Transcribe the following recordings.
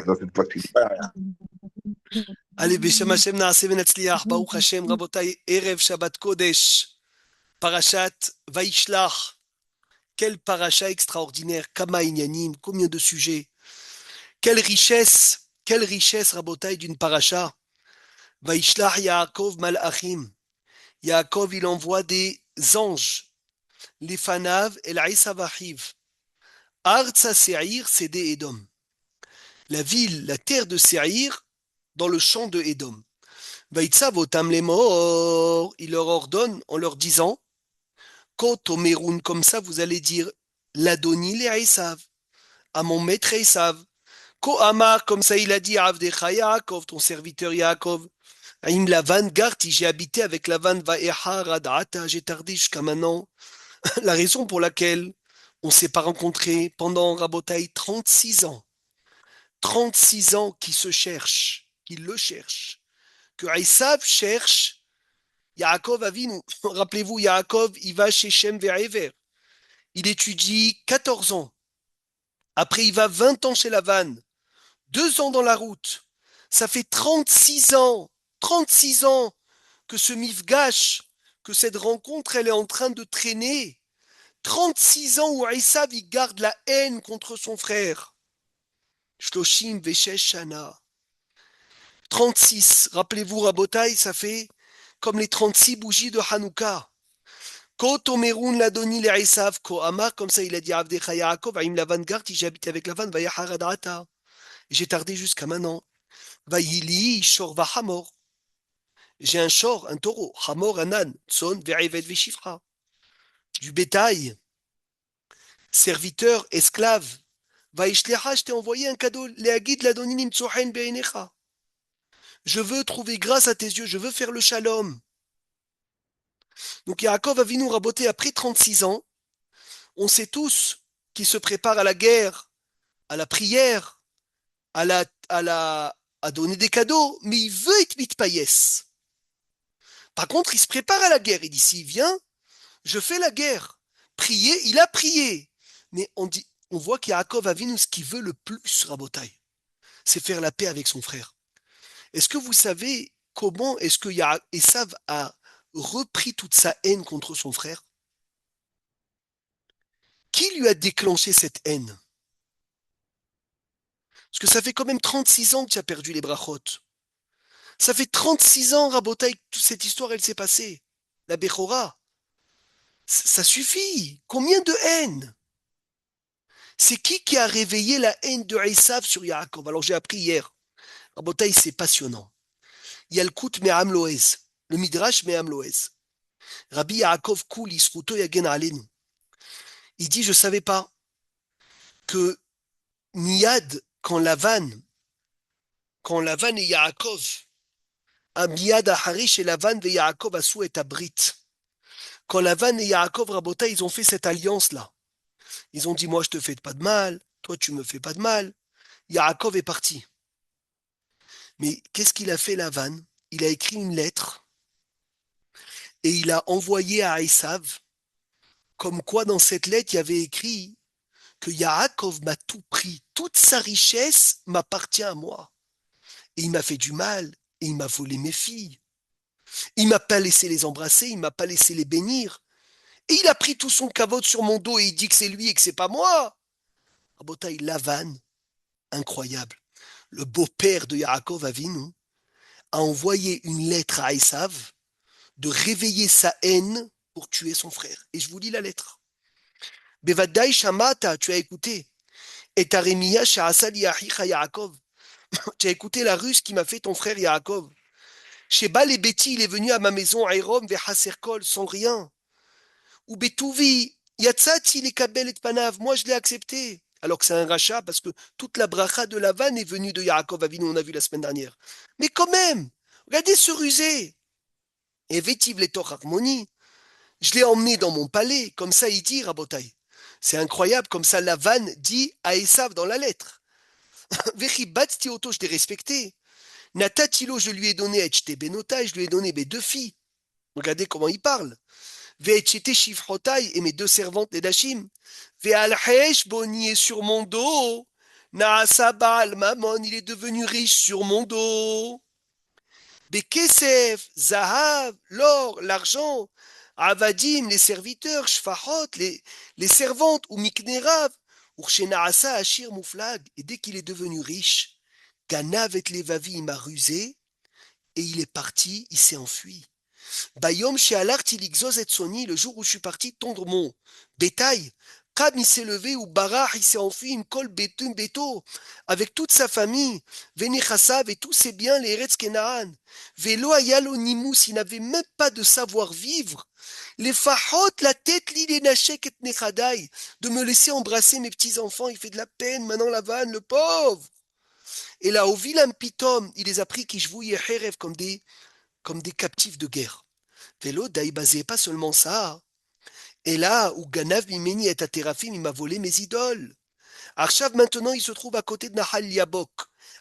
Dans cette fois, tu dis pas rien. Allez, Beshem Hashem Naaseh Venatzliach, Baruch Hashem, Rabotai, Erev Shabbat Kodesh, Parashat Vaishlach. Quel paracha extraordinaire, Kama Inyanim, combien de sujets. Quelle richesse, Rabotai, d'une paracha. Vaishlach Yaakov Malachim. Yaakov, il envoie des anges. Les Fanav et l'Aïsa Vachiv. Artsa Seir, c'est des Edom. La ville, la terre de Seir, dans le champ de Edom. Vaïtsav otam les morts, il leur ordonne en leur disant, Kot omerun, comme ça vous allez dire, l'Adoni les Esav, à mon maître Esav. Ko Amar, comme ça il a dit, Avdecha Yaakov, ton serviteur Yaakov. Aïm Lavan Garti, j'ai habité avec Lavan Vaeha Radata, j'ai tardé jusqu'à maintenant. La raison pour laquelle on ne s'est pas rencontrés pendant Rabotaï 36 ans. 36 ans qui se cherchent, qui le cherchent. Que Esav cherche Yaakov Avinu. Rappelez-vous, Yaakov, il va chez Shem Ve'ever. Il étudie 14 ans. Après, il va 20 ans chez Lavan. 2 ans dans la route. Ça fait 36 ans. 36 ans que ce mifgash, que cette rencontre, elle est en train de traîner. 36 ans où Esav, il garde la haine contre son frère. Shloshim Veshesh Shana. 36. Rappelez-vous, Rabotai, ça fait comme les 36 bougies de Hanouka. Ko Tomerun l'Adoni les Esav, Ko Amar, comme ça il a dit Avdecha Yaakov, Aïm Lavan Garti, j'ai habité avec Lavan, Vayaharadata. J'ai tardé jusqu'à maintenant. Vayili, Shor Vahamor. J'ai un shor, un taureau, Hamor, un âne, Tson, Ve'eved Veshifra. Du bétail, serviteur, esclave. Vaishlecha, je t'ai envoyé un cadeau, Leagid l'Adoni Nimtsohen Be'enecha. Je veux trouver grâce à tes yeux, je veux faire le shalom. Donc Yaakov Avinu raboté après 36 ans. On sait tous qu'il se prépare à la guerre, à la prière, à donner des cadeaux, mais il veut être mitpaïs. Par contre, il se prépare à la guerre. Il dit, s'il vient, je fais la guerre. Prier, il a prié. Mais on voit qu'Yaakov Avinu, ce qu'il veut le plus, Rabotai, c'est faire la paix avec son frère. Est-ce que vous savez comment est-ce que Esav a repris toute sa haine contre son frère? Qui lui a déclenché cette haine? Parce que ça fait quand même 36 ans que tu as perdu les brachot. Ça fait 36 ans, Rabotaï, que toute cette histoire, elle s'est passée. La Bechora. Ça suffit. Combien de haine? C'est qui a réveillé la haine de Esav sur Yaakov? Alors j'ai appris hier. Rabotaï, c'est passionnant. Il y a le Kout Me'am Loez, le Midrash Me'am Loez. Rabbi Yaakov Koul Isruto Yagen Alenu. Il dit, je ne savais pas que Miyad, quand Lavan et Yaakov, Miyad Aharish et Lavan et Yaakov Asou et Abrit. Quand Lavan et Yaakov Rabota, ils ont fait cette alliance-là. Ils ont dit, moi je te fais pas de mal, toi tu me fais pas de mal. Yaakov est parti. Mais qu'est-ce qu'il a fait Lavan? Il a écrit une lettre et il a envoyé à Esav, comme quoi dans cette lettre il y avait écrit que Yaakov m'a tout pris, toute sa richesse m'appartient à moi. Et il m'a fait du mal, et il m'a volé mes filles. Il m'a pas laissé les embrasser, il m'a pas laissé les bénir. Et il a pris tout son cavote sur mon dos et il dit que c'est lui et que c'est pas moi. Rabotaï, Lavan, incroyable. Le beau-père de Yaakov Avinu a envoyé une lettre à Esav de réveiller sa haine pour tuer son frère. Et je vous lis la lettre. Bevadai Shamata, tu as écouté. Et Taremiya Shahasali Achicha Yaakov. Tu as écouté la ruse qui m'a fait ton frère Yaakov. Sheba les Betty, il est venu à ma maison à Erom Vehaserkol sans rien. Ou Betouvi, Yatsati les Kabel et Panav, moi je l'ai accepté. Alors que c'est un rachat parce que toute la bracha de Lavan est venue de Yaakov Avinu, on a vu la semaine dernière. Mais quand même, regardez ce rusé. Et Vétiv les harmonie. Je l'ai emmené dans mon palais, comme ça il dit, Rabotai. C'est incroyable, comme ça Lavan dit à Esav dans la lettre. Vechibat Tioto, je l'ai respecté. Natatilo, je lui ai donné Echte Benotai, je lui ai donné mes 2 filles. Regardez comment il parle. Ve'etchete Shifrotai et mes 2 servantes, les Dashim. Ve'alhesh boni est sur mon dos. Naasa Baal Mamon, il est devenu riche sur mon dos. Bekesef, Zahav, l'or, l'argent, Avadim, les serviteurs, Shfahot, les servantes, ou Miknerav, Urshenaasa Ashir Mouflag. Et dès qu'il est devenu riche, Ganav et Levavi, il m'a rusé, et il est parti, il s'est enfui. Bayom Shealar Tilixos et Soni, le jour où je suis parti tondre mon bétail, Kam il s'est levé, ou Barah il s'est enfui, une kol betum beto, avec toute sa famille, Venechassav et tous ses biens, les Eretz Kenaan. Velo Ayalo Nimus, il n'avait même pas de savoir-vivre. Les Fahot, la tête, l'île Nachek et Nechadai, de me laisser embrasser mes petits-enfants, il fait de la peine, maintenant la vanne, le pauvre. Et là, au vilain Pitom, il les a pris qui jouaient Herev comme des captifs de guerre. Vélo, Daïbazé, pas seulement ça. Et là, où Ganav Mimeni est à Térafim, il m'a volé mes idoles. Arshav, maintenant, il se trouve à côté de Nahal Yabok.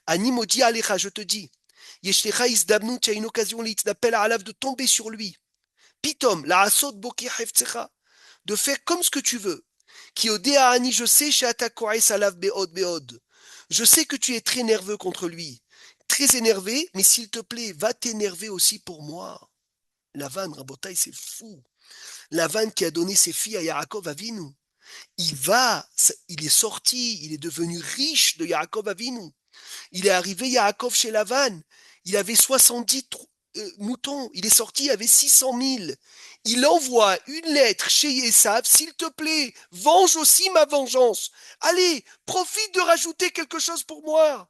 Animodi Alecha, je te dis. Yeshlecha Isdabnu, tu as une occasion, l'itnapel à Alav de tomber sur lui. Pitom, la Asot Boki Hefzecha, de faire comme ce que tu veux. Qui odea Ani, je sais, chez Atakoaïs Alav Beod Beod. Je sais que tu es très nerveux contre lui. Très énervé, mais s'il te plaît, va t'énerver aussi pour moi. Lavan, Rabotai, c'est fou. Lavan qui a donné ses filles à Yaakov Avinu. Il est sorti, il est devenu riche de Yaakov Avinu. Il est arrivé Yaakov chez Lavan. Il avait 70 moutons. Il est sorti, il avait 600 000. Il envoie une lettre chez Esav, s'il te plaît, venge aussi ma vengeance. Allez, profite de rajouter quelque chose pour moi.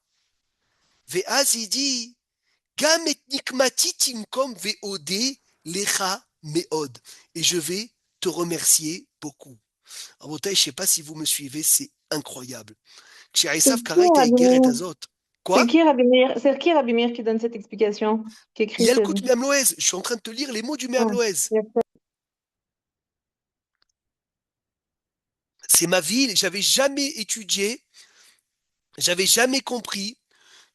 Ve'az il dit, Gam et nikmati timkom ve'odé lecha meod. Et je vais te remercier beaucoup. Rabotai, je ne sais pas si vous me suivez, c'est incroyable. Chez C'est Aïsaf qui, Karaïta et Rabbi Geret Meir Azot. Quoi? C'est qui, Rabbi Meir, qui donne cette explication, qui écrit Yalkut Miamloez. Je suis en train de te lire les mots du Ah, Miamloez. C'est ma ville. J'avais jamais étudié, j'avais jamais compris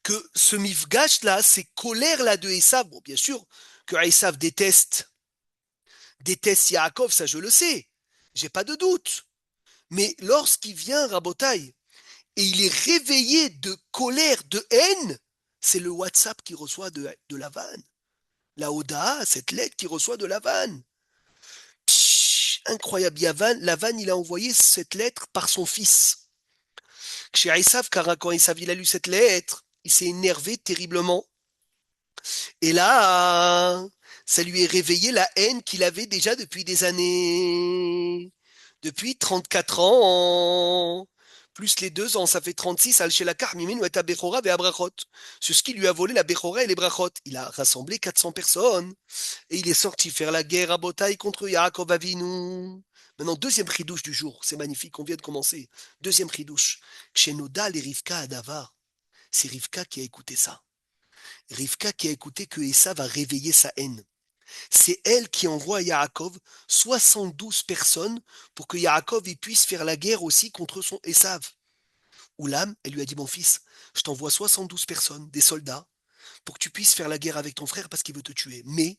que ce mifgash là, ces colères là de Esav, bon, bien sûr que Esav déteste Yaakov, ça je le sais. J'ai pas de doute. Mais lorsqu'il vient, Rabotai, et il est réveillé de colère, de haine, c'est le WhatsApp qui reçoit de la vanne. La Oda, cette lettre qui reçoit de la vanne. Incroyable. La vanne, il a envoyé cette lettre par son fils. Chez Aïssav, car quand il a lu cette lettre, il s'est énervé terriblement. Et là, ça lui est réveillé la haine qu'il avait déjà depuis des années. Depuis 34 ans. Plus les 2 ans, ça fait 36. Al Shelakar Mimin ou Bechora et Abrachot. C'est ce qui lui a volé la Bechora et les Brachot. Il a rassemblé 400 personnes. Et il est sorti faire la guerre à Botaï contre Yaakov Avinu. Maintenant, deuxième ridouche du jour. C'est magnifique, on vient de commencer. Deuxième ridouche. Chez Nodal et Rivka à Davar. C'est Rivka qui a écouté ça. Rivka qui a écouté que Essa va réveiller sa haine. C'est elle qui envoie à Yaakov 72 personnes pour que Yaakov puisse faire la guerre aussi contre son Esav. Oulam, elle lui a dit, mon fils, je t'envoie 72 personnes, des soldats, pour que tu puisses faire la guerre avec ton frère parce qu'il veut te tuer. Mais,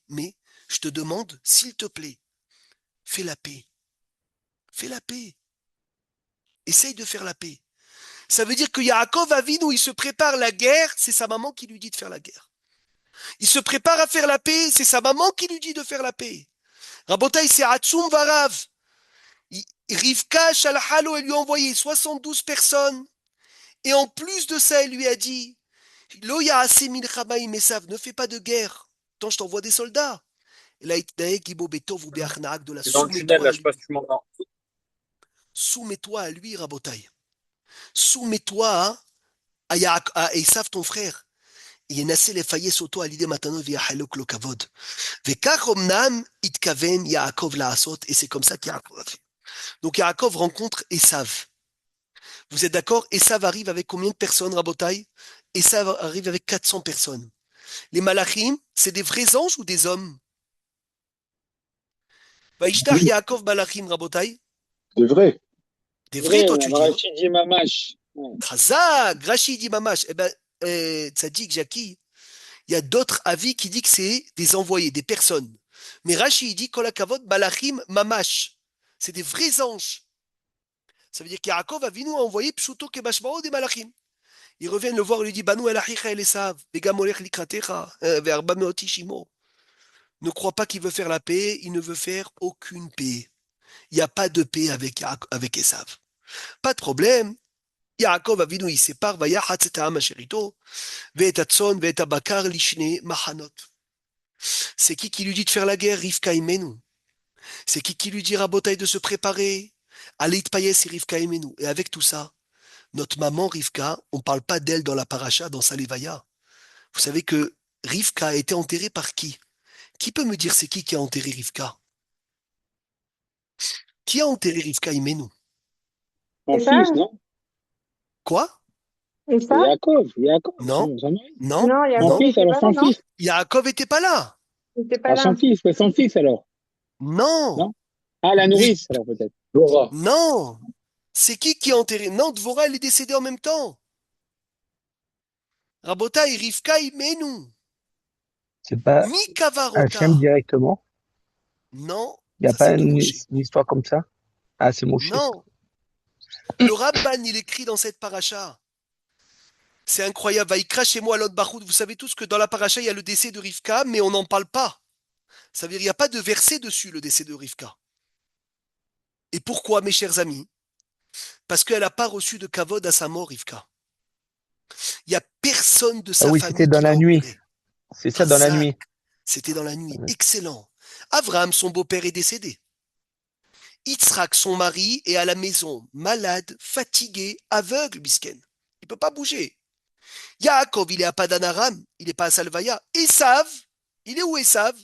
je te demande, s'il te plaît, fais la paix. Fais la paix. Essaye de faire la paix. Ça veut dire que Yaakov Avinu, il se prépare la guerre, c'est sa maman qui lui dit de faire la guerre. Il se prépare à faire la paix, c'est sa maman qui lui dit de faire la paix. Rabotai, c'est Hatsum Varav. Rivka Shalhalo, elle lui a envoyé 72 personnes. Et en plus de ça, elle lui a dit, Loya Asemil Chamaim Esav, ne fais pas de guerre. Tant je t'envoie des soldats. Et là, Gibo Betov ou Be'achnaak de la C'est dans le tunnel, soumets-toi là, à je sais pas lui. si tu m'entends. Soumets-toi à lui, Rabotai. Soumets-toi à Esav, ton frère. ינסה לפייס אותו על ידי מתנות ויחלוק לו כבוד. וכך אמנם התכוון יעקב לעשות, et c'est comme ça qu'Yaakov a fait. Donc Yaakov rencontre Esav. Vous êtes d'accord? Esav arrive avec combien de personnes, Rabotai? Esav arrive avec 400 personnes. Les malachim, c'est des vrais anges ou des hommes? Vaishtach Yaakov malachim, Rabotai? C'est vrai. Des vrais, Vrai, toi, tu dis, hein? Rachid Mamash. Ouais. Chazak, Rachid dit Mamash. Eh ben, Tzadik, Jackie, il y a d'autres avis qui disent que c'est des envoyés, des personnes. Mais Rachid dit Kolakavod Malachim Mamash. C'est des vrais anges. Ça veut dire qu'Yaakov Avinu a envoyé Pshuto Kebashmao des Malachim. Ils reviennent le voir et lui disent Banu el Achicha el Esav, Vegamolech likratecha, Verba meoti shimo. Ne crois pas qu'il veut faire la paix, il ne veut faire aucune paix. Il n'y a pas de paix avec Esav. Pas de problème. Yaakov Avinu, il sépare, Vayahatz et Ta'am Asherito, Ve'et Hatzon, Ve'et Abakar, Lishne, Machanot. C'est qui lui dit de faire la guerre? Rivka Imenu. C'est qui lui dit Rabotai de se préparer? Alit Payes et Rivka Imenu. Et avec tout ça, notre maman Rivka, on ne parle pas d'elle dans la paracha, dans Salevaya. Vous savez que Rivka a été enterrée par qui? Qui peut me dire c'est qui a enterré Rivka? Qui a enterré Rivka Imenu? Son fils, Esav? non? Quoi? Esav? Yaakov, Non, son mari. non, Non, Son Yaakov, il non. fils, était alors pas là, son non? fils. Yaakov était pas là. Il était pas Ah, là. son fils, ouais, son fils alors. Non, Non? Ah, la Ni- nourrice, alors peut-être. Laura. non. C'est qui a enterré? Non, Dvora, elle est décédée en même temps. Rabotai, Rivka Imenu. C'est pas Mikavarota. Hachem directement. Non, Il n'y a ça pas c'est de Moshe. une histoire comme ça. Ah, c'est Moshe. Non. Le Ramban, il écrit dans cette paracha. C'est incroyable. Vaïkra chez moi, l'autre Bachoud. Vous savez tous que dans la paracha, il y a le décès de Rivka, mais on n'en parle pas. Ça veut dire qu'il n'y a pas de verset dessus, le décès de Rivka. Et pourquoi, mes chers amis? Parce qu'elle n'a pas reçu de kavod à sa mort, Rivka. Il n'y a personne de Ah sa oui, c'était famille dans qui l'a la nuit. enterré. C'est ça, dans la Hazak, nuit. c'était dans la nuit. Ouais. Excellent. Abraham, son beau-père, est décédé. Yitzhak, son mari, est à la maison, malade, fatigué, aveugle, Bisken. Il ne peut pas bouger. Yaakov, il est à Padan Aram, il n'est pas à Salvaya. Esav, il est où Esav?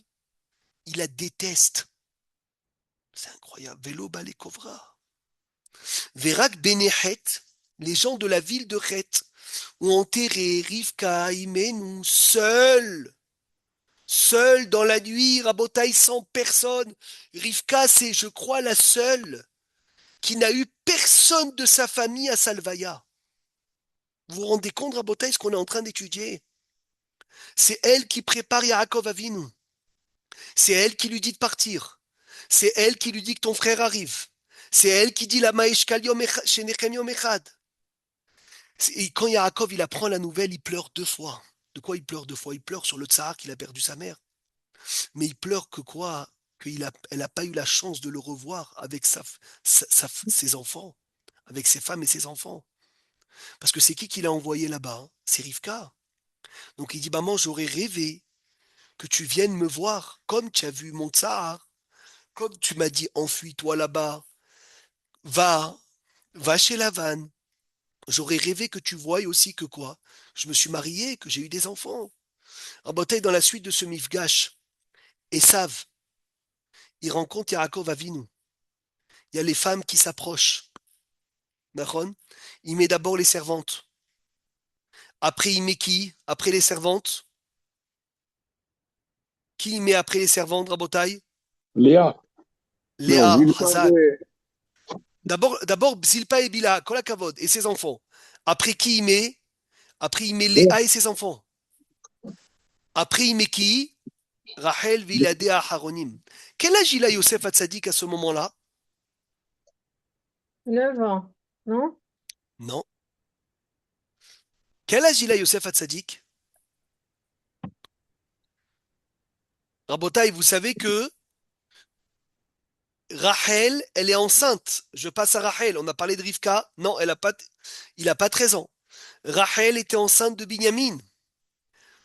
Il la déteste. C'est incroyable. Vélo balé kovra. Verak Benehet, les gens de la ville de Het, ont enterré Rivka Imenu seul. Seul dans la nuit, Rabotaï sans personne. Rivka, c'est, je crois, la seule qui n'a eu personne de sa famille à Salvaya. Vous vous rendez compte, Rabotaï, ce qu'on est en train d'étudier? C'est elle qui prépare Yaakov Avinu. C'est elle qui lui dit de partir. C'est elle qui lui dit que ton frère arrive. C'est elle qui dit la Maeshkal Shenechem Yom Echad. Et quand Yaakov il apprend la nouvelle, il pleure 2 fois. De quoi il pleure 2 fois? Il pleure sur le tsar qu'il a perdu sa mère. Mais il pleure que quoi? Elle n'a pas eu la chance de le revoir avec ses enfants, avec ses femmes et ses enfants. Parce que c'est qui l'a envoyé là-bas, hein? C'est Rivka. Donc il dit, maman, j'aurais rêvé que tu viennes me voir, comme tu as vu mon tsar, comme tu m'as dit, enfuis-toi là-bas, va, va chez Lavan. J'aurais rêvé que tu voies aussi que quoi? Je me suis marié, que j'ai eu des enfants. Rabotai, dans la suite de ce mifgash, Esav, il rencontre Yaakov Avinu. Il y a les femmes qui s'approchent. Nachon? Il met d'abord les servantes. Après, il met qui? Après les servantes? Qui il met après les servantes, Rabotai? Léa. Non, Léa, Zilpa Hazak. D'abord, Zilpa et Bila, Kolakavod, et ses enfants. Après qui il met? Après, il met Léa et ses enfants. Après, il met qui? Rachel Vilade Aharonim. Quel âge il a Yosef Hatzadik à ce moment-là? 9 ans, non? Non. Quel âge il a Yosef Hatzadik? Rabotai, vous savez que Rachel, elle est enceinte. Je passe à Rachel. On a parlé de Rivka. Non, il n'a pas 13 ans. Rachel était enceinte de Binyamin.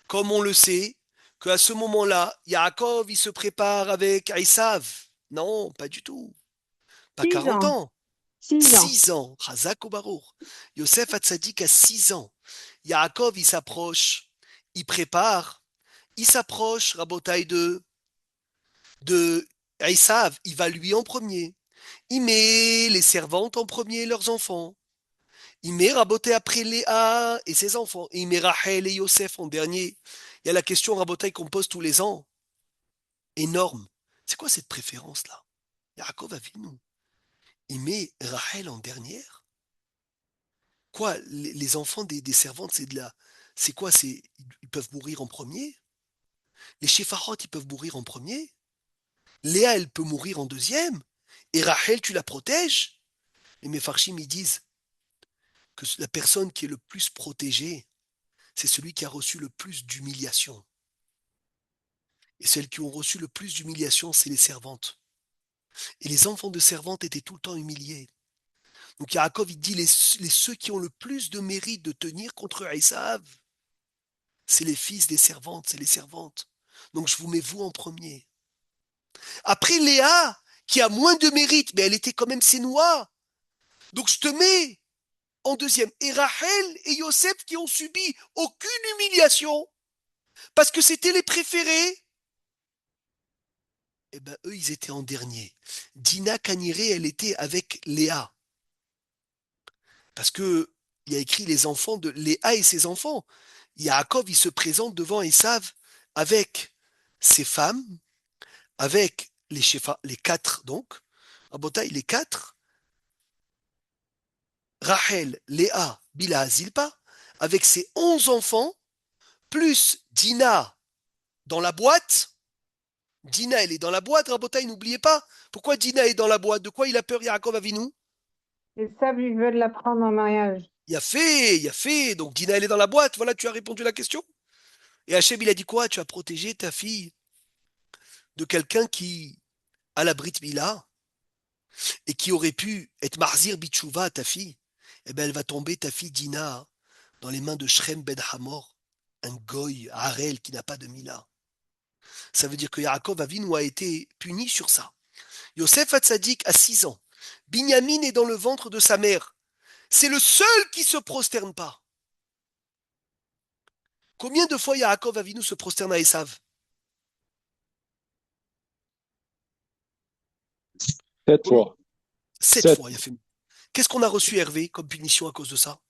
Comme on le sait, qu'à ce moment-là, Yaakov, il se prépare avec Esav. Non, pas du tout. Pas 6 40 ans. ans. 6 ans. 6 ans. Chazak ou Baruch. Yosef Hatzadik a 6 ans. Yaakov, il s'approche. Il prépare. Il s'approche, Rabotai, de Esav. Il va lui en premier. Il met les servantes en premier, leurs enfants. Il met Rabotai après Léa et ses enfants. Et il met Rachel et Yosef en dernier. Il y a la question Rabotai qu'on pose tous les ans. Énorme. C'est quoi cette préférence-là? Yaakov Avinu. Il met Rachel en dernière. Quoi, les enfants des servantes, c'est de la. C'est quoi? Ils peuvent mourir en premier? Les Shepharot, ils peuvent mourir en premier? Léa, elle peut mourir en deuxième? Et Rachel, tu la protèges? Les Mefarshim, ils disent que la personne qui est le plus protégée, c'est celui qui a reçu le plus d'humiliation. Et celles qui ont reçu le plus d'humiliation, c'est les servantes. Et les enfants de servantes étaient tout le temps humiliés. Donc Yaakov, il dit, ceux qui ont le plus de mérite de tenir contre Esav, c'est les fils des servantes, c'est les servantes. Donc je vous mets vous en premier. Après Léa, qui a moins de mérite, mais elle était quand même sénois. Donc je te mets en deuxième. Et Rachel et Yosef qui ont subi aucune humiliation, parce que c'était les préférés. Eh ben eux, ils étaient en dernier. Dina Kaniré, elle était avec Léa. Parce que il y a écrit les enfants de Léa et ses enfants. Yaakov, il se présente devant Esav avec ses femmes, avec les quatre, donc, Abotai, les quatre, Rachel, Léa, Bila, Zilpa, avec ses 11 enfants, plus Dina dans la boîte. Dina, elle est dans la boîte, Rabotai, n'oubliez pas. Pourquoi Dina est dans la boîte? De quoi il a peur, Yaakov Avinu? Les sables, ils veulent la prendre en mariage. Il y a fait. Donc Dina, elle est dans la boîte. Voilà, tu as répondu à la question. Et Hachem, il a dit quoi? Tu as protégé ta fille de quelqu'un qui a la Brit Mila et qui aurait pu être Marzir Bitchouva à ta fille. Eh bien, elle va tomber, ta fille Dina, dans les mains de Shrem Ben Hamor, un goy, Harel, qui n'a pas de Mila. Ça veut dire que Yaakov Avinu a été puni sur ça. Yosef Hatzadik a 6 ans. Binyamin est dans le ventre de sa mère. C'est le seul qui se prosterne pas. Combien de fois Yaakov Avinu se prosterne à Esav? 7 fois. 7 7. fois, il a fait. Qu'est-ce qu'on a reçu Hervé comme punition à cause de ça?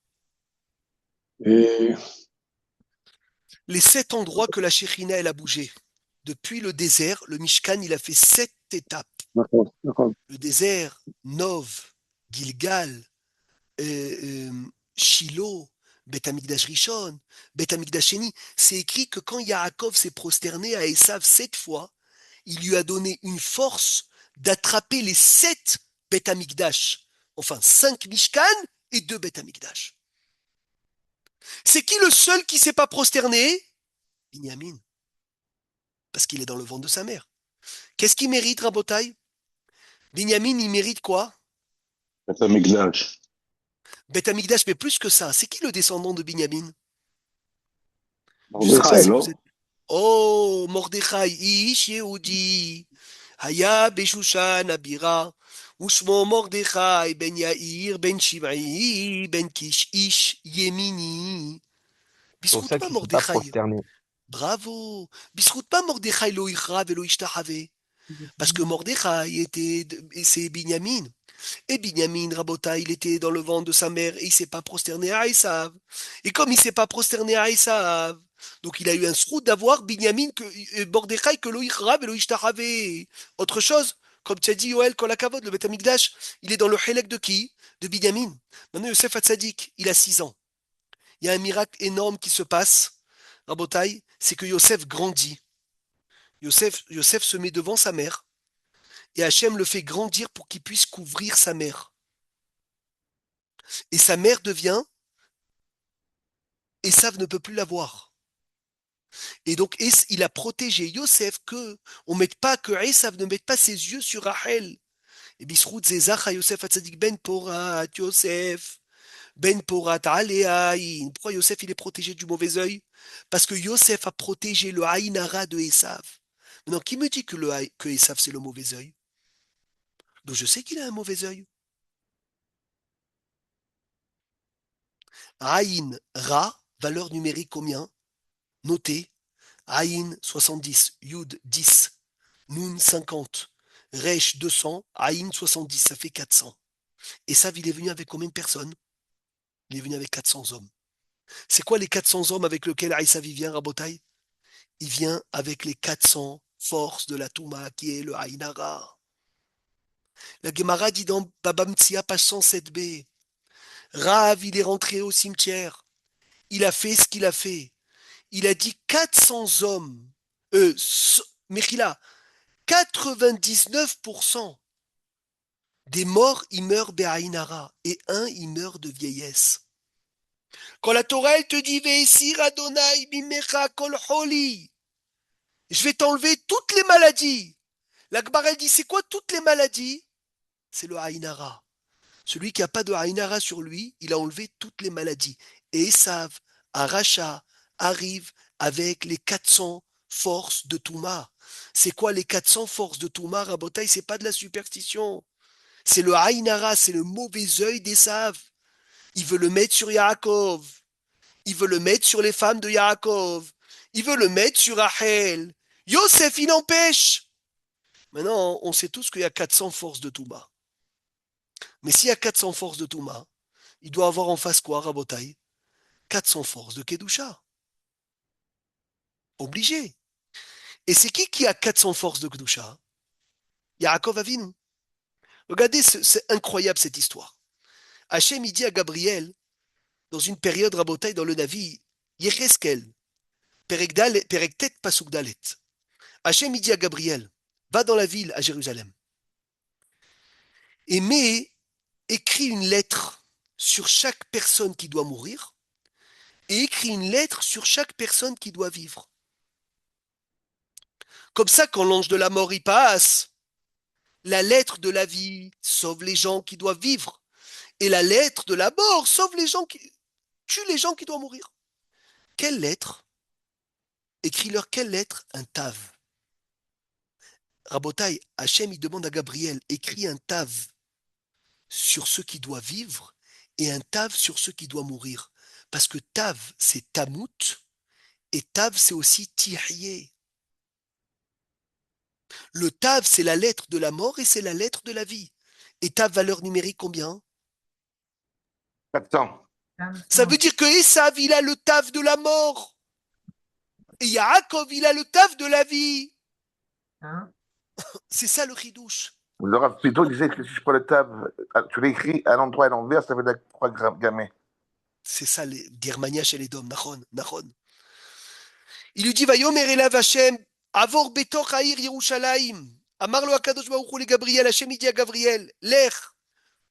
Et Les 7 endroits que la Shekhinah elle a bougé. Depuis le désert, le Mishkan, il a fait 7 étapes. d'accord, d'accord. Le désert, Nov, Gilgal, Shiloh, Beth Amikdash Rishon, Beth Amikdash Sheni. C'est écrit que quand Yaakov s'est prosterné à Esav 7 fois, il lui a donné une force d'attraper les 7 Beth Amikdash. Enfin, 5 Mishkan et 2 Beth Amikdash. C'est qui le seul qui ne s'est pas prosterné? Binyamin. Parce qu'il est dans le ventre de sa mère. Qu'est-ce qu'il mérite, Rabotai? Binyamin, il mérite quoi? Beth Amikdash. Beth Amikdash, mais plus que ça. C'est qui le descendant de Binyamin? Je sais pas Mordechai, si vous non? êtes... Oh, Mordechai, Ish Yehudi, Haya Beshushan Abira, Ushmo Mordechai, Ben Yair, Ben Shimei, Ben Kish, Ish Yemini. C'est pour Bisrout ça pas qu'il ne s'est pas Mordechai. prosterné. Bravo. Bisrout pas Mordechai lo ira velo ishtahave. Parce que Mordechai c'est Binyamin. Et Binyamin, Rabota, il était dans le ventre de sa mère et il s'est pas prosterné à Esav. Et comme il s'est pas prosterné à Esav, donc il a eu un sroud d'avoir Binyamin, Mordechai, que lo ichrav et lo ishtahave. Autre chose, comme tu as dit, Yoel, Kolakavod, le Beth Amikdash, il est dans le Helek de qui? De Binyamin. Maintenant, Yosef Hatzadik, il a 6 ans. Il y a un miracle énorme qui se passe, Rabotai, c'est que Yosef grandit. Yosef se met devant sa mère et Hachem le fait grandir pour qu'il puisse couvrir sa mère. Et sa mère devient, Esav ne peut plus la voir. Et donc il a protégé Yosef que Esav ne mette pas ses yeux sur Rachel. Et Bisrout Zezach à Yosef Hatzadik Ben Porat, Yosef, Ben Porat Aleaïn. Pourquoi Yosef il est protégé du mauvais œil? Parce que Yosef a protégé le Haïnara de Esav. Maintenant, qui me dit que Esav c'est le mauvais œil? Donc je sais qu'il a un mauvais œil. Aïn Ra, valeur numérique combien? Notez. Aïn 70, Yud 10, Nun 50, Resh 200, Aïn 70, ça fait 400. Et ça, il est venu avec combien de personnes? Il est venu avec 400 hommes. C'est quoi les 400 hommes avec lesquels Aïssav vient, Rabotai? Il vient avec les 400 forces de la Touma, qui est le Aïnara. La Gemara dit dans Baba Mtsia, page 107b, Rav, il est rentré au cimetière. Il a fait ce qu'il a fait. Il a dit 400 hommes. Mechila, 99% Des morts, ils meurent Be'aïnara, et un, il meurt de vieillesse. Quand la Torah, elle te dit, Ve'esir Adonai bimecha kol holi, je vais t'enlever toutes les maladies. La Gemara, elle dit, c'est quoi toutes les maladies? C'est le Aïnara. Celui qui n'a pas de Aïnara sur lui, il a enlevé toutes les maladies. Et Esav, Aracha, arrive avec les 400 forces de Touma. C'est quoi les 400 forces de Touma, Rabotaï? C'est pas de la superstition. C'est le Aïnara, c'est le mauvais œil d'Esav. Il veut le mettre sur Yaakov. Il veut le mettre sur les femmes de Yaakov. Il veut le mettre sur Rachel. Yosef, il empêche. Maintenant, on sait tous qu'il y a 400 forces de Touma. Mais s'il y a 400 forces de Touma, il doit avoir en face quoi, Rabotaï? 400 forces de Kedusha. Obligé. Et c'est qui a 400 forces de Kedusha? Yaakov Avinu. Regardez, c'est incroyable cette histoire. Hachem, il dit à Gabriel, dans une période Rabotaï dans le Navi, Yecheskel, Perek Tet Pasuk Dalet. Hachem, il dit à Gabriel, va dans la ville à Jérusalem. Et écris une lettre sur chaque personne qui doit mourir et écris une lettre sur chaque personne qui doit vivre. Comme ça, quand l'ange de la mort y passe, la lettre de la vie sauve les gens qui doivent vivre et la lettre de la mort sauve les gens qui tue les gens qui doivent mourir. Quelle lettre? Écris-leur quelle lettre? Un tav. Rabotaï, Hachem, il demande à Gabriel, écris un tav sur ceux qui doivent vivre et un tav sur ceux qui doivent mourir. Parce que tav, c'est tamout, et tav, c'est aussi tihye. Le tav, c'est la lettre de la mort et c'est la lettre de la vie. Et tav, valeur numérique, combien? 400. Ça veut dire que Esav, il a le tav de la mort. Et Yaakov, il a le tav de la vie. C'est ça le chidouche. Le Rav Pito disait que si je prends le tab, tu l'écris à l'endroit et à l'envers, ça fait de la croix gammée. C'est ça, Dirmania chez les dômes, Nachon, Nachon. Il lui dit, Vayomer elav Hashem, Avor betor haïr Yerushalayim. Amarlo akadosh baruch hu le Gabriel, Hashem il dit à Gabriel, Lech,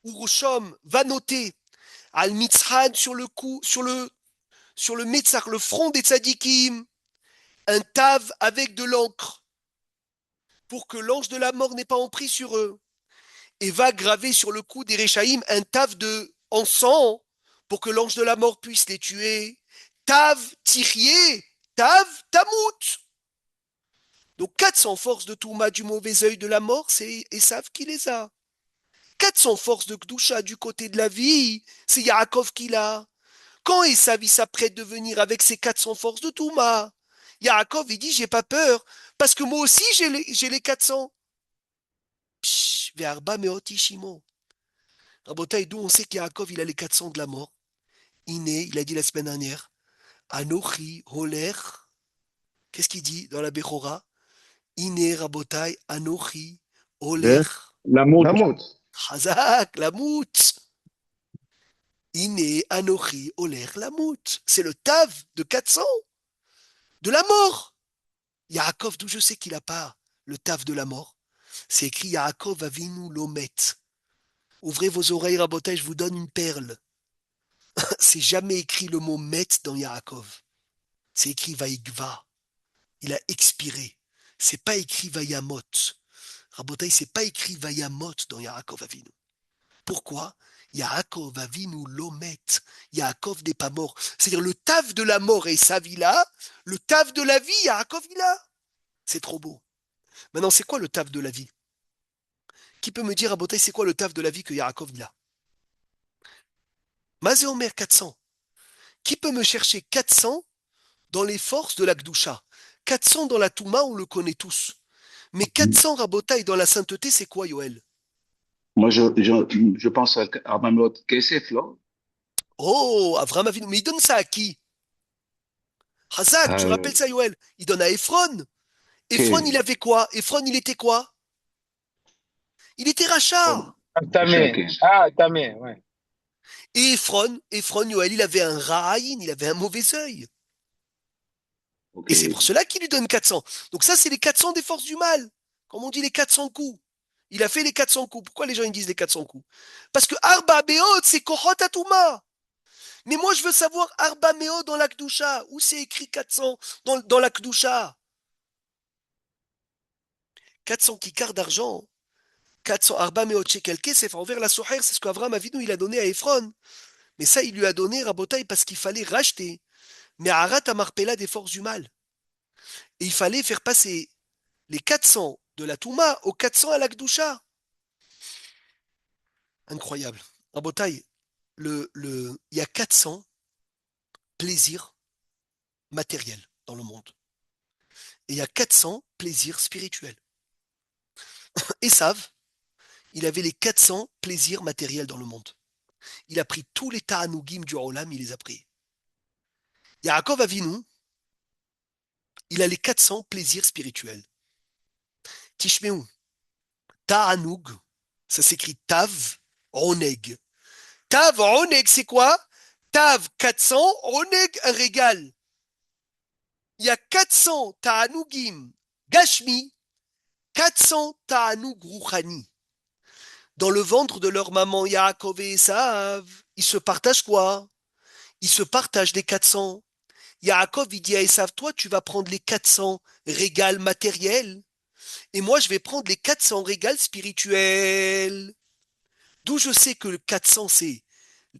Uroshom, va noter, Al Mitzhan sur le cou, sur le Metzach, le front des tzadikim, un tav avec de l'encre, pour que l'ange de la mort n'ait pas empris sur eux. Et va graver sur le cou des Rechaïm un tav en sang, pour que l'ange de la mort puisse les tuer. Tav, Tirié, Tav, Tamout. Donc 400 forces de Touma du mauvais œil de la mort, c'est Esav qui les a. 400 forces de Kdusha du côté de la vie, c'est Yaakov qui l'a. Quand Esav s'apprête de venir avec ses 400 forces de Touma, Yaakov il dit j'ai pas peur, parce que moi aussi j'ai les 400. Psh, Ve'arba meoti shimo. Rabotaï, d'où on sait qu'Yaakov il a les 400 de la mort. Il a dit la semaine dernière, Anochi, Holer. Qu'est-ce qu'il dit dans la Bechora? Iné, Rabotai, Anochi, Holer. La moute. Chazak, la mout. Iné, Anochi, Holer, la mout. C'est le tav de 400, de la mort. Yaakov, d'où je sais qu'il n'a pas le tav de la mort. C'est écrit Yaakov Avinu Lomet. Ouvrez vos oreilles, Rabotai, je vous donne une perle. C'est jamais écrit le mot met dans Yaakov. C'est écrit Vaïgva. Il a expiré. C'est pas écrit Vayamot. Rabotai, c'est pas écrit Vayamot dans Yaakov Avinu. Pourquoi? Yaakov Avinu Lomet. Yaakov n'est pas mort. C'est-à-dire le taf de la mort et sa villa, le taf de la vie, Yaakov il a. C'est trop beau. Maintenant, c'est quoi le taf de la vie? Qui peut me dire, Rabotai, c'est quoi le taf de la vie que Yaakov il a? Mazé Omer 400. Qui peut me chercher 400 dans les forces de la Gdusha? 400 dans la Touma, on le connaît tous. Mais 400 Rabotai dans la sainteté, c'est quoi, Yoël? Moi, je pense à Mamlot Kesef, là. Oh, Avraham Avinu. Mais il donne ça à qui? Hazak, tu rappelles ça, Yoël? Il donne à Ephron. Ephron, il avait quoi? Ephron, il était quoi? Il était rachat. Tamé. Ah, Tamé, ouais. Et Ephron, Yoël, il avait un ra'aïn, il avait un mauvais œil. Et c'est pour cela qu'il lui donne 400. Donc ça, c'est les 400 des forces du mal. Comme on dit, les 400 coups. Il a fait les 400 coups. Pourquoi les gens ils disent les 400 coups? Parce que Arba Meod, c'est Kohot Atuma. Mais moi, je veux savoir Arba Meod dans la Kdusha. Où c'est écrit 400 dans la Kdusha? 400 kikars d'argent. 400 Arba Meod shekel kesef envers la Soher. C'est ce qu'Avram Avinu il a donné à Ephron. Mais ça, il lui a donné Rabotai parce qu'il fallait racheter. Mais Arat Amarpela des forces du mal. Et il fallait faire passer les 400 de la Touma aux 400 à la Kdusha. Incroyable. Rabotai, il y a 400 plaisirs matériels dans le monde. Et il y a 400 plaisirs spirituels. Esav, il avait les 400 plaisirs matériels dans le monde. Il a pris tous les ta'anugim du Olam, il les a pris. Yaakov Avinu, il a les 400 plaisirs spirituels. Tishmeu, ta'anug, ça s'écrit tav, oneg. Tav, oneg, c'est quoi? Tav, 400, oneg, un régal. Il y a 400 ta'anugim gashmi, 400 ta'anug ruchani. Dans le ventre de leur maman Yaakov et Esav, ils se partagent quoi? Ils se partagent les 400. Yaakov, il dit à Esav, toi, tu vas prendre les 400 régals matériels, et moi, je vais prendre les 400 régals spirituels. D'où je sais que le 400, c'est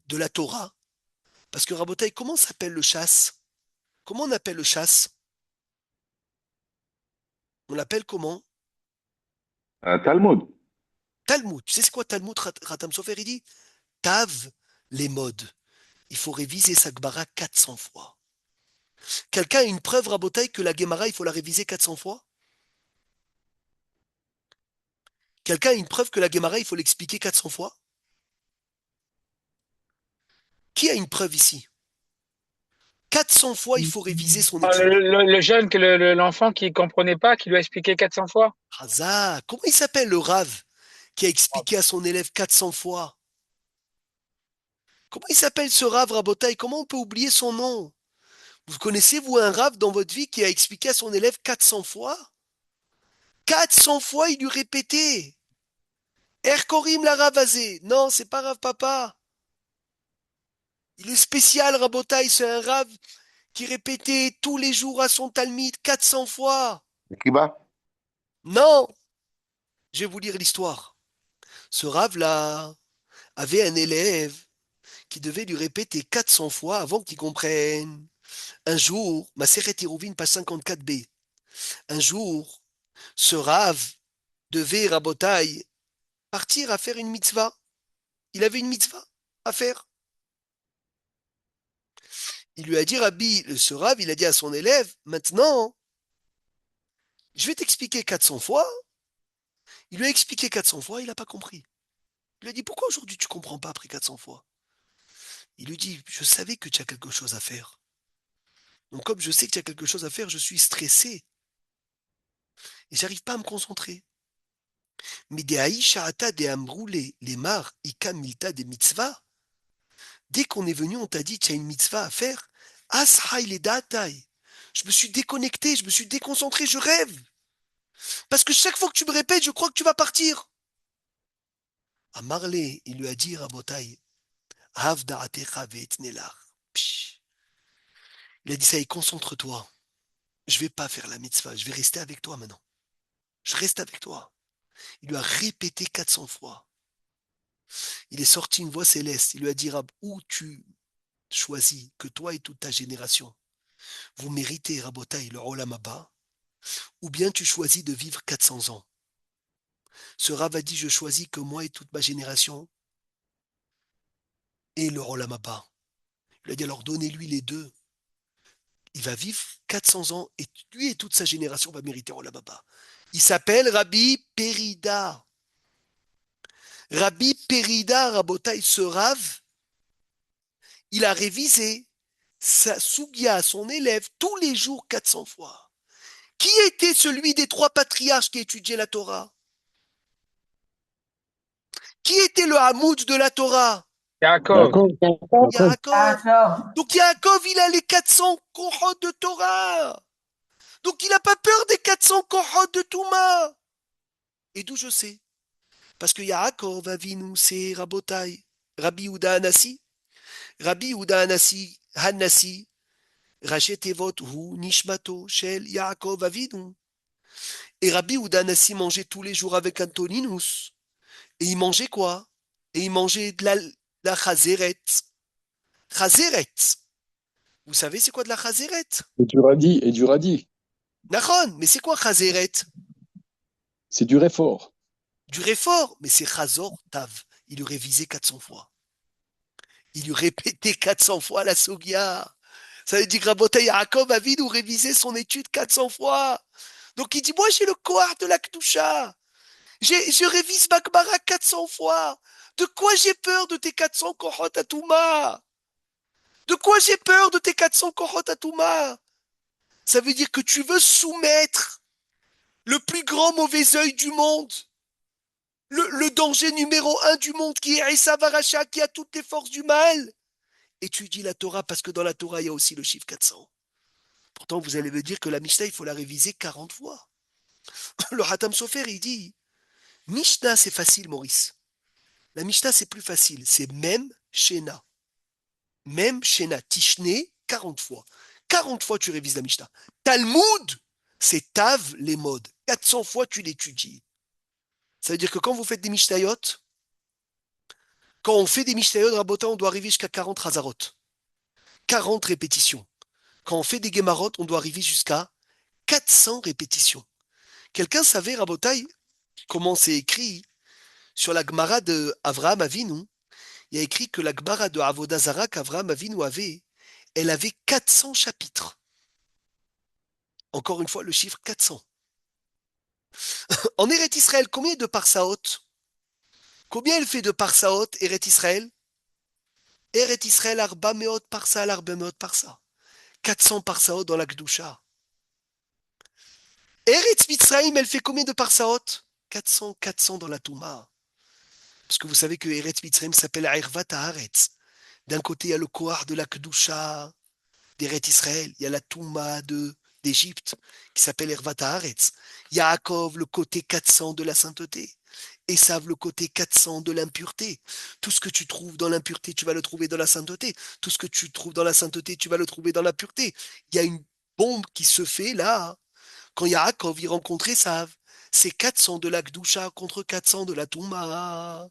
de la Torah. Parce que, Rabotai, comment s'appelle le chasse? Comment on appelle le chasse? On l'appelle comment? Talmud. Talmud. Tu sais c'est quoi Talmud, Ratam Sofer? Il dit Tav les modes. Il faut réviser sa Gemara 400 fois. Quelqu'un a une preuve, Rabotai, que la Gemara, il faut la réviser 400 fois? Quelqu'un a une preuve que la Gemara, il faut l'expliquer 400 fois? Qui a une preuve ici? 400 fois, il faut réviser son étude. Le jeune, l'enfant qui ne comprenait pas, qui lui a expliqué 400 fois. Hazak, comment il s'appelle le Rav qui a expliqué à son élève 400 fois? Comment il s'appelle ce Rav, Rabotai? Comment on peut oublier son nom? Vous connaissez, vous, un Rav dans votre vie qui a expliqué à son élève 400 fois? 400 fois, il lui répétait. Erkorim la Ravazé. Non, c'est pas Rav Papa. Il est spécial, Rabotai, c'est un Rav qui répétait tous les jours à son Talmid 400 fois. Kiba? Non, je vais vous lire l'histoire. Ce Rav-là avait un élève qui devait lui répéter 400 fois avant qu'il comprenne. Un jour, Maseret Hérouvine, page 54b. Un jour, ce Rav devait, Rabotai, partir à faire une mitzvah. Il avait une mitzvah à faire. Il lui a dit, Rabbi, ce Rav, il a dit à son élève, maintenant, je vais t'expliquer 400 fois. Il lui a expliqué 400 fois, il n'a pas compris. Il lui a dit, pourquoi aujourd'hui tu ne comprends pas après 400 fois? Il lui dit, je savais que tu as quelque chose à faire. Donc comme je sais que tu as quelque chose à faire, je suis stressé. Et j'arrive pas à me concentrer. Mais des Aïsha'ata des Amroulé, les mar, Ika Milta des mitzvahs, dès qu'on est venu, on t'a dit, tu as une mitzvah à faire. Ashaï les datai. Je me suis déconnecté, je me suis déconcentré, je rêve. Parce que chaque fois que tu me répètes, je crois que tu vas partir. À Marley, il lui a dit, Rabotai, Hav da'atecha ve'etnelach. Il a dit ça, et concentre-toi. Je vais pas faire la mitzvah, je vais rester avec toi maintenant. Je reste avec toi. Il lui a répété 400 fois. Il est sorti une voix céleste. Il lui a dit, Rab, où tu choisis que toi et toute ta génération, vous méritez, Rabotai, le Olam Haba, ou bien tu choisis de vivre 400 ans. Ce Rav a dit, je choisis que moi et toute ma génération et le Olam Haba. Il a dit, alors donnez-lui les deux. Il va vivre 400 ans et lui et toute sa génération va mériter Olam Haba. Il s'appelle Rabbi Perida. Rabbi Perida, Rabotai, ce Rav, il a révisé sa Sougia à son élève tous les jours 400 fois. Qui était celui des 3 patriarches qui étudiait la Torah? Qui était le Hamoud de la Torah? Yaakov. Yaakov. Donc Yaakov, il a les 400 kohot de Torah. Donc il n'a pas peur des 400 kohot de Touma. Et d'où je sais Parce que Yaakov Avinu, c'est Rabotai. Rabbi Yehuda Hanassi. Rabbi Yehuda Hanassi, Rachet Evot Hu Nishmato Shel Yaakov Avinu. Et Rabbi Yehuda Hanassi mangeait tous les jours avec Antoninus. Et il mangeait quoi? Et il mangeait de la chazeret. Chazeret. Vous savez c'est quoi de la chazeret? Et du radis. Nachon, mais c'est quoi chazeret? C'est du réfort. Du réfort, mais c'est chazor tav. Il lui révisait 400 fois. Il lui répétait 400 fois la sogia. Ça veut dire que Rabotai Yaakov Avinu révisait son étude 400 fois. Donc il dit, moi j'ai le koar de la Kdusha. Je révise ma Gemara 400 fois. De quoi j'ai peur de tes 400 kohot Atouma? De quoi j'ai peur de tes 400 kohot Atouma? Ça veut dire que tu veux soumettre le plus grand mauvais œil du monde, le danger numéro 1 du monde qui est Esav Aracha, qui a toutes les forces du mal. Et tu dis la Torah parce que dans la Torah, il y a aussi le chiffre 400. Pourtant, vous allez me dire que la Mishnah, il faut la réviser 40 fois. Le Hatam Sofer, il dit, Mishnah, c'est facile, Maurice. La Mishnah, c'est plus facile. C'est même Shena. Même Shena. Tishne, 40 fois. 40 fois, tu révises la Mishnah. Talmud, c'est Tav, les modes. 400 fois, tu l'étudies. Ça veut dire que quand vous faites des Mishnayot, quand on fait des Mishnayot, Rabota, on doit arriver jusqu'à 40 Hazarot. 40 répétitions. Quand on fait des Gemarot, on doit arriver jusqu'à 400 répétitions. Quelqu'un savait, Rabotai, comment c'est écrit sur la Gemara de Avraham Avinu? Il y a écrit que la Gemara de Avodah Zarah qu'Avraham Avinu avait, elle avait 400 chapitres. Encore une fois, le chiffre 400. En Eret Israël, combien de parsaot? Combien elle fait de parsaot, Eret Israël? Eret Israël, Arba Meot parsa, Arba Meot parsa. 400 parsaot dans la Gdusha. Eretz Mitzrayim, elle fait combien de parsaot? 400 dans la Touma. Parce que vous savez que Eretz Mitzrayim s'appelle Airvat Haaretz. D'un côté, il y a le Kohar de la Kedusha d'Eretz Israël. Il y a la Touma d'Égypte qui s'appelle Airvat Haaretz. Yaakov, le côté 400 de la sainteté. Esav, le côté 400 de l'impureté. Tout ce que tu trouves dans l'impureté, tu vas le trouver dans la sainteté. Tout ce que tu trouves dans la sainteté, tu vas le trouver dans la pureté. Il y a une bombe qui se fait là. Quand Yaakov y rencontre Esav, c'est 400 de la Gdusha contre 400 de la Touma.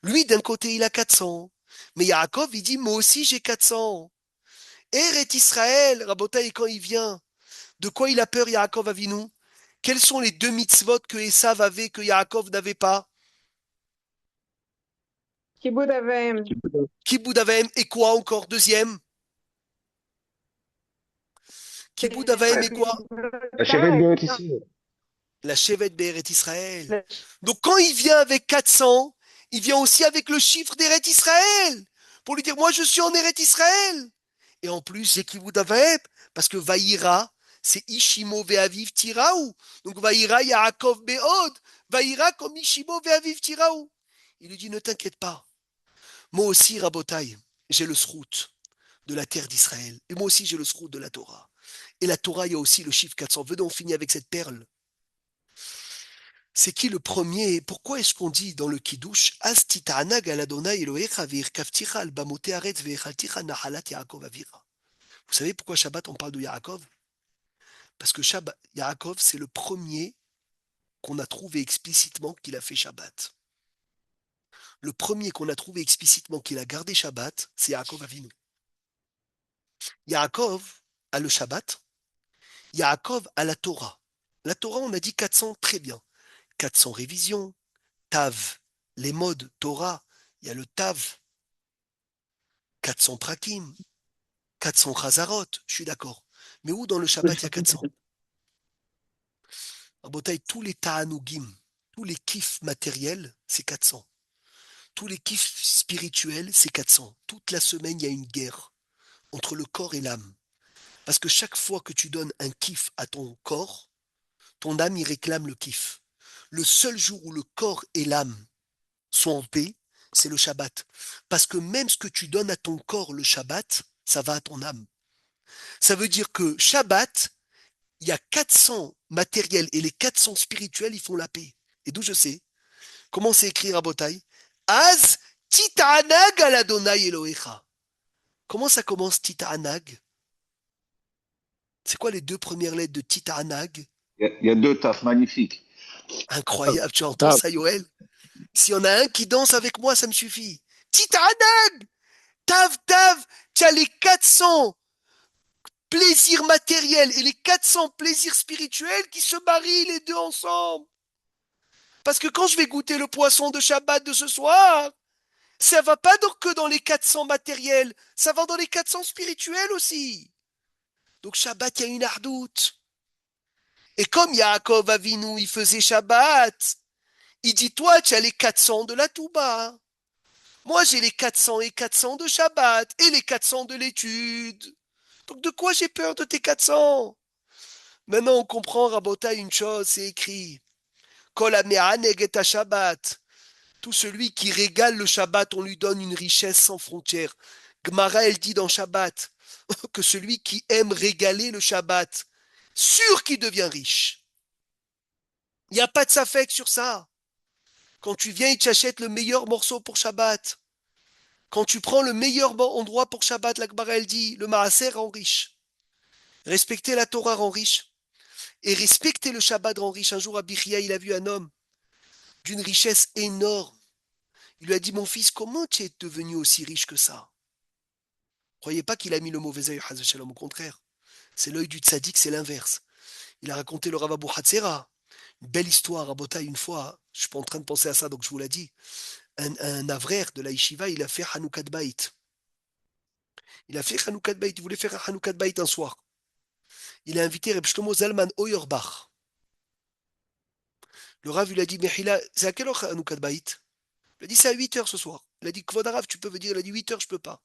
Lui, d'un côté, il a 400. Mais Yaakov, il dit, moi aussi, j'ai 400. Eret Israël, Rabotai, quand il vient, de quoi il a peur, Yaakov Avinu? Quels sont les 2 mitzvot que Esav avait, que Yaakov n'avait pas? Kibud Avem. Kibud Avaim, et quoi encore? Deuxième? Kibud Avaim et quoi? La Shevet Be'eret Israël. La Shevet Be'eret Israël. Donc quand il vient avec 400, il vient aussi avec le chiffre d'Eret Israël, pour lui dire, moi je suis en Eret Israël. Et en plus, j'ai Kibud Avaim, parce que Vaïra, c'est Ishimo Ve'aviv Tiraou. Donc Vaïra Yaakov Be'od. Vaïra comme Ishimo Ve'aviv Tiraou. Il lui dit, ne t'inquiète pas. Moi aussi, Rabotai, j'ai le srout de la terre d'Israël. Et moi aussi, j'ai le srout de la Torah. Et la Torah, il y a aussi le chiffre 400. Venons, on finit avec cette perle. C'est qui le premier? Pourquoi est-ce qu'on dit dans le Kiddush As tita'anag al Adonai Elohecha ve'irkavticha al bamote haaretz ve'echalticha nahalat Yaakov avira. Vous savez pourquoi Shabbat on parle de Yaakov? Parce que Yaakov, c'est le premier qu'on a trouvé explicitement qu'il a fait Shabbat. Le premier qu'on a trouvé explicitement qu'il a gardé Shabbat, c'est Yaakov Avinu. Yaakov a le Shabbat, Yaakov a la Torah. La Torah, on a dit 400, très bien. 400 révisions, Tav, les modes, Torah, il y a le Tav, 400 prakim, 400 chazarot, je suis d'accord. Mais où dans le Shabbat il y a 400? Rabotai, tous les ta'anugim, tous les kiffs matériels, c'est 400. Tous les kiffs spirituels, c'est 400. Toute la semaine, il y a une guerre entre le corps et l'âme. Parce que chaque fois que tu donnes un kiff à ton corps, ton âme y réclame le kiff. Le seul jour où le corps et l'âme sont en paix, c'est le Shabbat. Parce que même ce que tu donnes à ton corps le Shabbat, ça va à ton âme. Ça veut dire que Shabbat, il y a 400 matériels et les 400 spirituels, ils font la paix. Et d'où je sais? Comment c'est écrit, Rabotai? Az tita'anag al Adonai Elohecha. Comment ça commence, tita'anag? C'est quoi les deux premières lettres de tita'anag? Il y a deux tafs magnifiques. Incroyable, tu entends Tav. ça, Yoel? S'il y en a un qui danse avec moi, ça me suffit. Tita'anag! Tav, tav, tu as les 400 plaisirs matériels et les 400 plaisirs spirituels qui se marient les deux ensemble. Parce que quand je vais goûter le poisson de Shabbat de ce soir, ça va pas donc que dans les 400 matériels, ça va dans les 400 spirituels aussi. Donc Shabbat, il y a une ardoute. Et comme Yaakov Avinu, il faisait Shabbat, il dit, toi, tu as les 400 de la Touba. Moi, j'ai les 400 et 400 de Shabbat et les 400 de l'étude. Donc de quoi j'ai peur de tes 400? Maintenant, on comprend, Rabotai, une chose, c'est écrit. Kol hame'aneg et Shabbat. Tout celui qui régale le Shabbat, on lui donne une richesse sans frontières. Gemara, elle dit dans Shabbat que celui qui aime régaler le Shabbat, sûr qu'il devient riche. Il n'y a pas de safek sur ça. Quand tu viens, il t'achète le meilleur morceau pour Shabbat. Quand tu prends le meilleur endroit pour Shabbat, la Gemara, elle dit, le Maaser rend riche. Respecter la Torah rend riche. Et respecter le Shabbat rend riche. Un jour, à Bichia, il a vu un homme d'une richesse énorme. Il lui a dit, mon fils, comment tu es devenu aussi riche que ça? Croyez pas qu'il a mis le mauvais œil, au contraire. C'est l'œil du tzaddik, c'est l'inverse. Il a raconté le Rav Abu Hatzera. Une belle histoire, à Botaï, une fois. Je suis pas en train de penser à ça, donc je vous l'ai dit. Un avraire de la yeshiva, il a fait Hanoukat Bait. Il a fait Hanoukat Bait. Il voulait faire un Hanoukat Bait un soir. Il a invité Reb Shlomo Zalman Auerbach. Le Rav lui a dit, Mechila, c'est à quelle heure Hanoukat Bait? Il a dit, c'est à 8h ce soir. Il a dit, Kvod Arav, tu peux venir? Il a dit, 8h, je peux pas.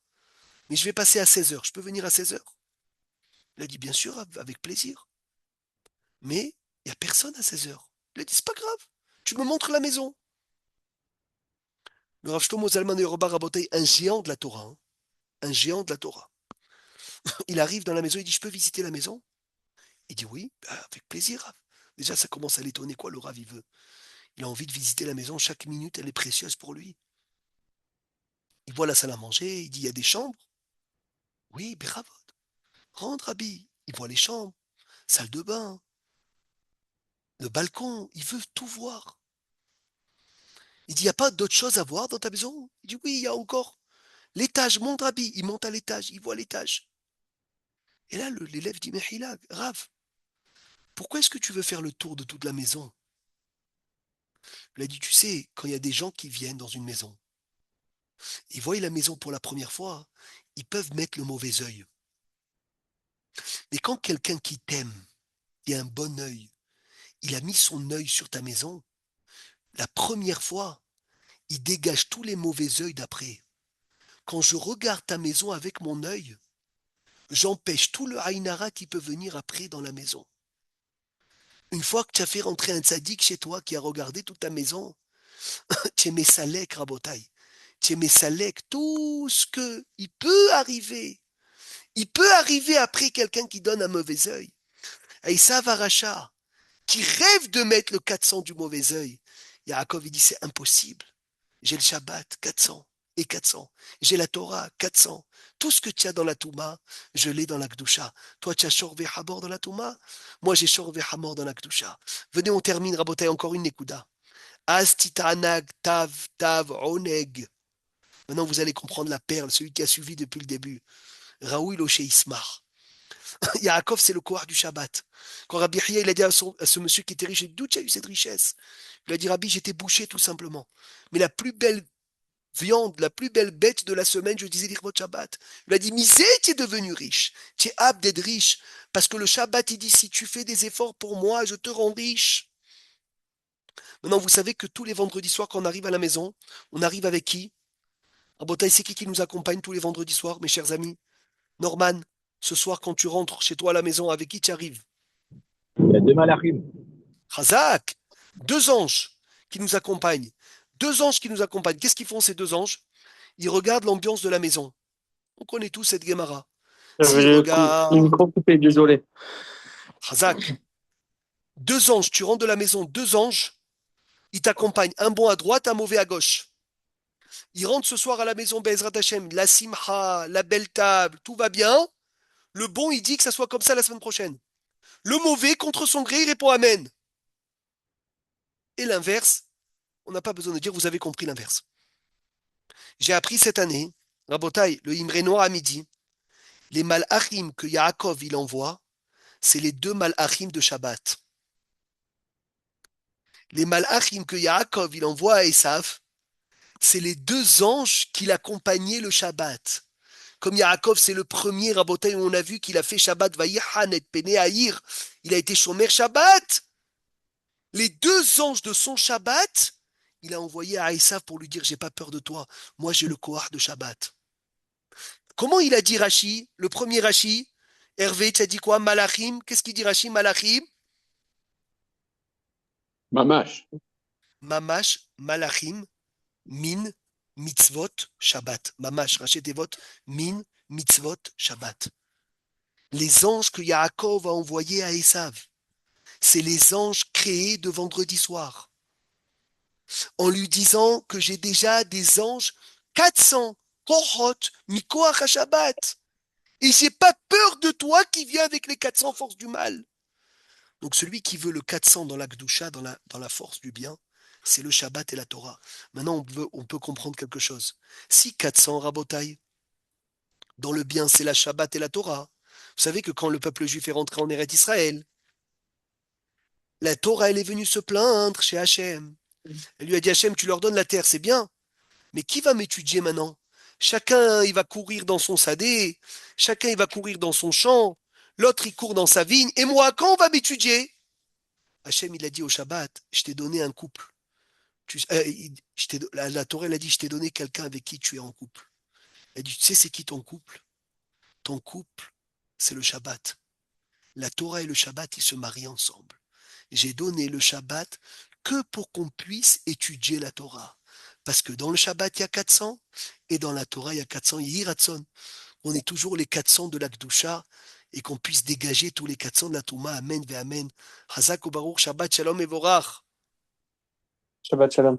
Mais je vais passer à 16h. Je peux venir à 16h? Il a dit, bien sûr, avec plaisir. Mais il n'y a personne à 16h. Il a dit, c'est pas grave. Tu me montres la maison. Le Rav Shlomo Zalman Auerbach a boté un géant de la Torah. Hein. Un géant de la Torah. Il arrive dans la maison, il dit, je peux visiter la maison? Il dit, oui, avec plaisir, Rav. Déjà, ça commence à l'étonner, quoi, le Rav, il veut. Il a envie de visiter la maison, chaque minute, elle est précieuse pour lui. Il voit la salle à manger, il dit, il y a des chambres? Oui, Béravot. Rentre, Rabbi. Il voit les chambres, salle de bain, le balcon, il veut tout voir. Il dit, il n'y a pas d'autre chose à voir dans ta maison? Il dit, oui, il y a encore l'étage, monte, Rabbi. Il monte à l'étage, il voit l'étage. Et là, l'élève dit, mais Hilag, Rav, pourquoi est-ce que tu veux faire le tour de toute la maison? Il a dit, tu sais, quand il y a des gens qui viennent dans une maison, ils voient la maison pour la première fois, ils peuvent mettre le mauvais œil. Mais quand quelqu'un qui t'aime, qui a un bon œil, il a mis son œil sur ta maison, la première fois, il dégage tous les mauvais œils d'après. Quand je regarde ta maison avec mon œil, j'empêche tout le haïnara qui peut venir après dans la maison. Une fois que tu as fait rentrer un tzaddik chez toi qui a regardé toute ta maison, tu es mesalek, Rabotai. Tu es mesalek, tout ce que il peut arriver. Il peut arriver après quelqu'un qui donne un mauvais œil. Aïssav Aracha, qui rêve de mettre le 400 du mauvais œil. Yaakov, il dit, c'est impossible. J'ai le Shabbat, 400 et 400. J'ai la Torah, 400. Tout ce que tu as dans la Touma, je l'ai dans la Kdusha. Toi, tu as Shorvé Hamor dans la Touma. Moi, j'ai Shorvé Hamor dans la Kdusha. Venez, on termine, Rabotai, encore une Nekuda. Az titanag tav tav oneg. Maintenant, vous allez comprendre la perle, celui qui a suivi depuis le début. Raoui Loché Ismar. Yaakov, c'est le Kohar du Shabbat. Quand Rabbi Chia, il a dit à ce monsieur qui était riche, d'où tu as eu cette richesse? Il a dit, Rabbi, j'étais bouché tout simplement. Mais la plus belle viande, la plus belle bête de la semaine, je disais l'Irvot Shabbat. Il a dit, misé, tu es devenu riche. Tu es apte d'être riche. Parce que le Shabbat, il dit, si tu fais des efforts pour moi, je te rends riche. Maintenant, vous savez que tous les vendredis soirs, quand on arrive à la maison, on arrive avec qui? Rabotai, c'est qui nous accompagne tous les vendredis soirs, mes chers amis? Norman, ce soir, quand tu rentres chez toi à la maison, avec qui tu arrives? Il y a deux malachim. Chazak, deux anges qui nous accompagnent. Deux anges qui nous accompagnent. Qu'est-ce qu'ils font ces deux anges? Ils regardent l'ambiance de la maison. On connaît tous cette Gemara. S'ils regardent... Une micro coupé, désolé. Chazak, deux anges, tu rentres de la maison, deux anges, il t'accompagne, un bon à droite, un mauvais à gauche. Il rentre ce soir à la maison, Bezrat Hashem, la simcha, la belle table, tout va bien. Le bon, il dit que ça soit comme ça la semaine prochaine. Le mauvais, contre son gré, il répond Amen. Et l'inverse, on n'a pas besoin de dire, vous avez compris l'inverse. J'ai appris cette année, Rabotai, le Imre Noir à midi, les malachim que Yaakov il envoie, c'est les 2 malachim de Shabbat. Les malachim que Yaakov il envoie à Esav, c'est les 2 anges qui l'accompagnaient le Shabbat. Comme Yaakov, c'est le premier Rabotai où on a vu qu'il a fait Shabbat Vayihan et Penehaïr, il a été Shomer Shabbat. Les 2 anges de son Shabbat, il a envoyé à Esav pour lui dire, j'ai pas peur de toi, moi j'ai le Kohar de Shabbat. Comment il a dit Rashi, le premier Rashi? Hervé, tu as dit quoi? Malachim. Qu'est-ce qu'il dit Rashi? Malachim. Mamash. Mamash, Malachim, Min, Mitzvot, Shabbat. Mamash, Rashi Tevot, Min, Mitzvot, Shabbat. Les anges que Yaakov a envoyés à Esav, c'est les anges créés de vendredi soir. En lui disant que j'ai déjà des anges 400, Kohot, Mikoach à Shabbat. Et j'ai pas peur de toi qui viens avec les 400 forces du mal. Donc celui qui veut le 400 dans la Gdusha, dans la force du bien, c'est le Shabbat et la Torah. Maintenant, on peut comprendre quelque chose. Si 400 Rabotai, dans le bien, c'est la Shabbat et la Torah, vous savez que quand le peuple juif est rentré en Eretz Israël, la Torah, elle est venue se plaindre chez Hachem. Elle lui a dit, Hachem, tu leur donnes la terre, c'est bien, mais qui va m'étudier maintenant? Chacun, il va courir dans son sadé, chacun, il va courir dans son champ, l'autre, il court dans sa vigne, et moi, quand on va m'étudier? Hachem, il a dit au Shabbat, je t'ai donné un couple. La Torah, elle a dit, je t'ai donné quelqu'un avec qui tu es en couple. Elle a dit, tu sais, c'est qui ton couple? Ton couple, c'est le Shabbat. La Torah et le Shabbat, ils se marient ensemble. J'ai donné le Shabbat que pour qu'on puisse étudier la Torah. Parce que dans le Shabbat, il y a 400, et dans la Torah, il y a 400. Yiratson. On est toujours les 400 de la Gdusha, et qu'on puisse dégager tous les 400 de la Touma. Amen ve Amen. Chazak ou Baruch, Shabbat Shalom et Vorach. Shabbat Shalom.